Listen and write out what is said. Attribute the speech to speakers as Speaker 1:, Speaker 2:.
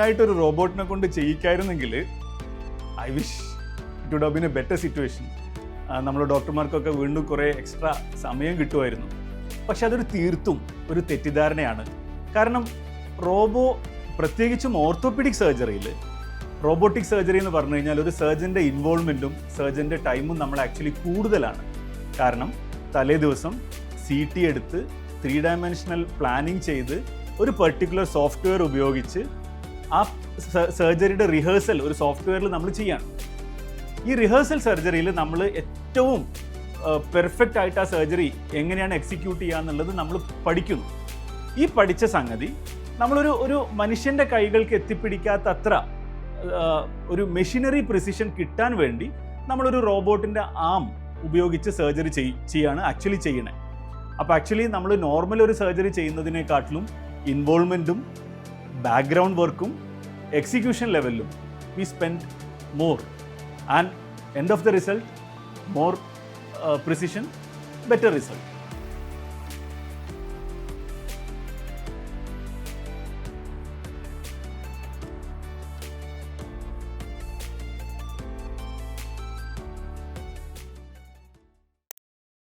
Speaker 1: മുഴുവനായിട്ടൊരു റോബോട്ടിനെ കൊണ്ട് ചെയ്യിക്കായിരുന്നെങ്കിൽ I wish it would have been a better situation. നമ്മൾ ഡോക്ടർമാർക്കൊക്കെ വീണ്ടും കുറേ എക്സ്ട്രാ സമയം കിട്ടുമായിരുന്നു. പക്ഷെ അതൊരു തീർത്തും ഒരു തെറ്റിദ്ധാരണയാണ്. കാരണം പ്രത്യേകിച്ചും ഓർത്തോപീഡിക് സർജറിയിൽ റോബോട്ടിക് സർജറി എന്ന് പറഞ്ഞു കഴിഞ്ഞാൽ ഒരു സർജൻ്റെ ഇൻവോൾവ്മെൻറ്റും സർജൻ്റെ ടൈമും നമ്മൾ ആക്ച്വലി കൂടുതലാണ്. കാരണം തലേ ദിവസം CT എടുത്ത് 3 ഡയമെൻഷണൽ പ്ലാനിങ് ചെയ്ത് ഒരു പെർട്ടിക്കുലർ സോഫ്റ്റ്വെയർ ഉപയോഗിച്ച് ആ സർജറിയുടെ റിഹേഴ്സൽ ഒരു സോഫ്റ്റ്വെയറിൽ നമ്മൾ ചെയ്യാണ്. ഈ റിഹേഴ്സൽ സർജറിയിൽ നമ്മൾ ഏറ്റവും പെർഫെക്റ്റ് ആയിട്ട് ആ സർജറി എങ്ങനെയാണ് എക്സിക്യൂട്ട് ചെയ്യുക എന്നുള്ളത് നമ്മൾ പഠിക്കുന്നു. ഈ പഠിച്ച സംഗതി നമ്മളൊരു മനുഷ്യൻ്റെ കൈകൾക്ക് എത്തിപ്പിടിക്കാത്ത അത്ര ഒരു പ്രിസിഷൻ കിട്ടാൻ വേണ്ടി നമ്മളൊരു റോബോട്ടിൻ്റെ ആം ഉപയോഗിച്ച് സർജറി ചെയ്യാണ് ആക്ച്വലി ചെയ്യണേ. അപ്പോൾ ആക്ച്വലി നമ്മൾ നോർമൽ ഒരു സർജറി ചെയ്യുന്നതിനെക്കാട്ടിലും ഇൻവോൾവ്മെൻറ്റും ബാക്ക്ഗ്രൗണ്ട് വർക്കും എക്സിക്യൂഷൻ ലെവലിലും we spend more and end of the result more precision, better result.